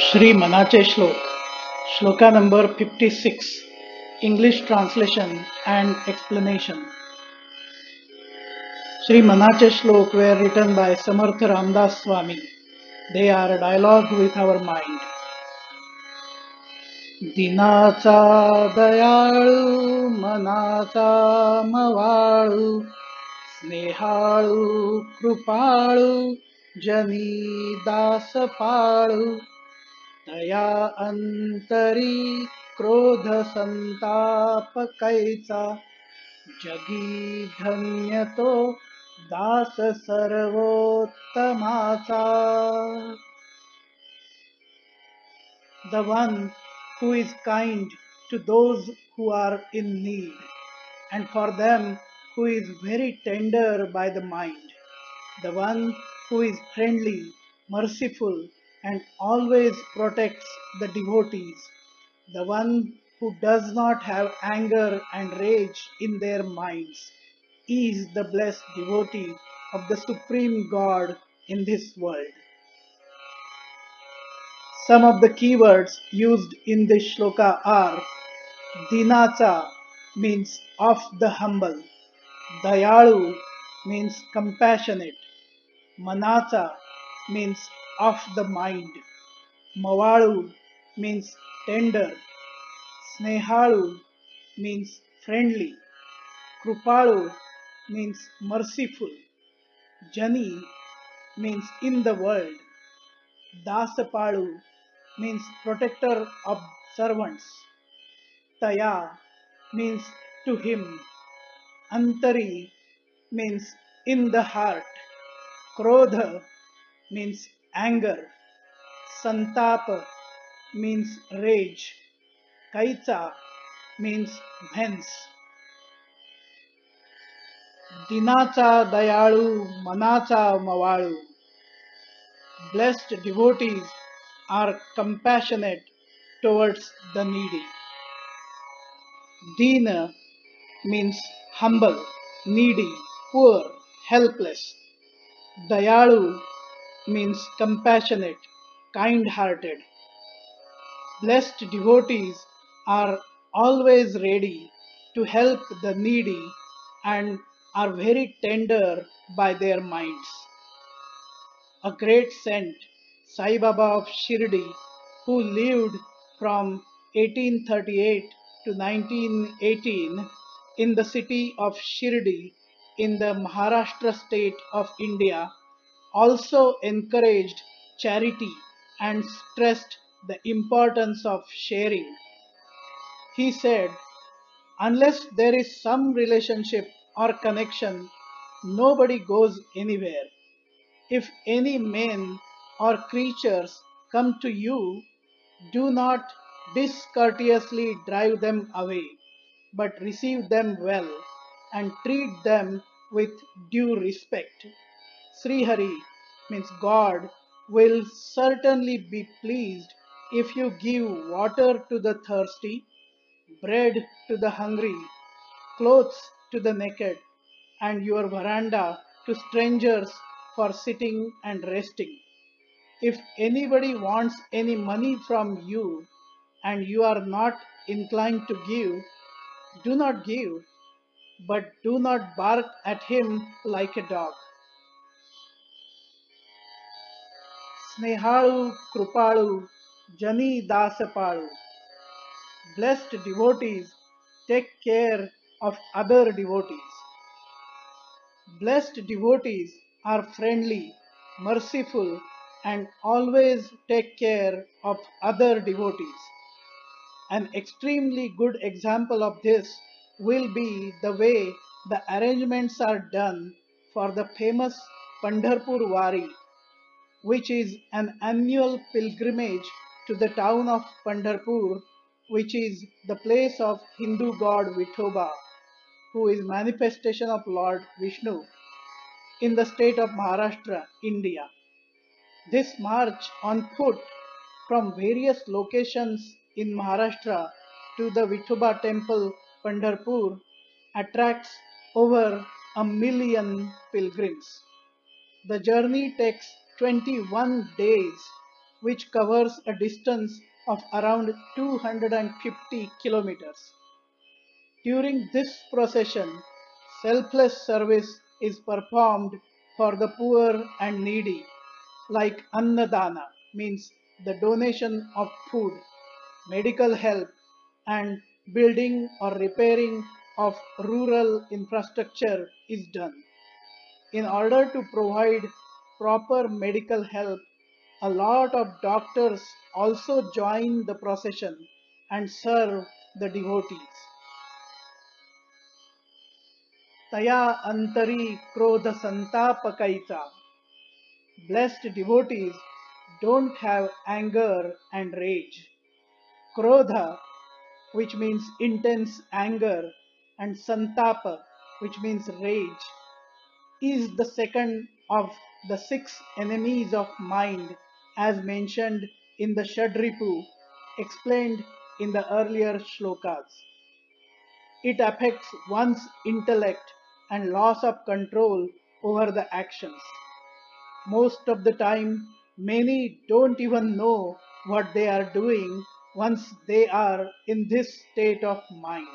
श्री मनाचे श्लोक shloka number 56 English translation and explanation. Sri Manache Shlok were written by Samarth Ramdas Swami. They are a dialogue with our mind. दिनाचा दयाळू मनाचा मवाळू स्नेहाळू कृपाळू जनी दास पाळू दया अंतरी क्रोध संताप कैचा जगी धन्य तो दास सर्वोत्तमाचा. The one who is kind to those who are in need, and for them who is very tender by the mind, the one who is friendly, merciful, and always protects the devotees, the one who does not have anger and rage in their minds, is the blessed devotee of the Supreme God in this world. Some of the keywords used in this shloka are Dinacha means of the humble, Dayalu means compassionate, Manacha means of the mind, Mavalu means tender, Snehalu means friendly, Krupalu means merciful, Jani means in the world, Dasapalu means protector of servants, Taya means to him, Antari means in the heart, Krodha means anger, Santapa means rage, Kaitsa means hence. Dinacha Dayalu Manacha Mavalu. Blessed devotees are compassionate towards the needy. Dina means humble, needy, poor, helpless. Dayalu means compassionate, kind-hearted. Blessed devotees are always ready to help the needy and are very tender by their minds. A great saint, Sai Baba of Shirdi, who lived from 1838 to 1918 in the city of Shirdi in the Maharashtra state of India, also encouraged charity and stressed the importance of sharing. He said, unless there is some relationship or connection, nobody goes anywhere. If any men or creatures come to you, do not discourteously drive them away, but receive them well and treat them with due respect. Sri Hari means God will certainly be pleased if you give water to the thirsty, bread to the hungry, clothes to the naked, and your veranda to strangers for sitting and resting. If anybody wants any money from you and you are not inclined to give, do not give, but do not bark at him like a dog. Snehalu Krupalu Jani Dasapalu. Blessed devotees take care of other devotees. Blessed devotees are friendly, merciful, and always take care of other devotees. An extremely good example of this will be the way the arrangements are done for the famous Pandharpur Wari, which is an annual pilgrimage to the town of Pandharpur, which is the place of Hindu god Vithoba, who is manifestation of Lord Vishnu in the state of Maharashtra, India. This march on foot from various locations in Maharashtra to the Vithoba temple Pandharpur attracts over 1 million pilgrims. The journey takes 21 days which covers a distance of around 250 kilometers. During this procession, selfless service is performed for the poor and needy, like Annadana means the donation of food, medical help, and building or repairing of rural infrastructure is done. In order to provide proper medical help, a lot of doctors also join the procession and serve the devotees. Taya antari krodha santapakaita. Blessed devotees don't have anger and rage. Krodha, which means intense anger, and santapa, which means rage, is the second of the six enemies of mind as mentioned in the Shadripu explained in the earlier shlokas. It affects one's intellect and loss of control over the actions. Most of the time, many don't even know what they are doing once they are in this state of mind.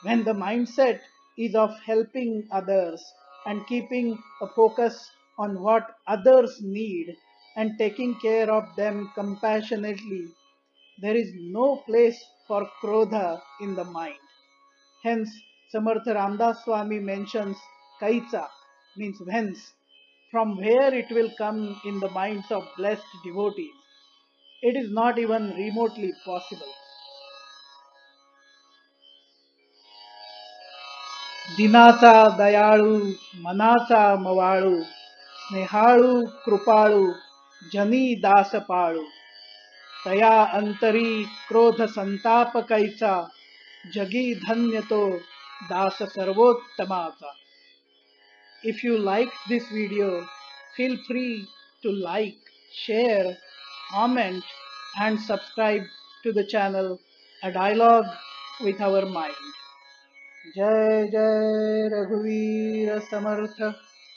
When the mindset is of helping others and keeping a focus on what others need and taking care of them compassionately, there is no place for krodha in the mind. Hence, Samartha Ramdas Swami mentions kaitsa, means whence, from where it will come in the minds of blessed devotees. It is not even remotely possible. दिनाचा दयाळू मनाचा मवाळू स्नेहाळू कृपाळू जनी दासपाळू तया अंतरी क्रोध संताप कैचा जगी धन्य तो दास सर्वोत्तमाचा. If you liked this video, feel free to like, share, comment and subscribe to the channel A Dialogue with Our Mind. जय जय रघुवीर समर्थ.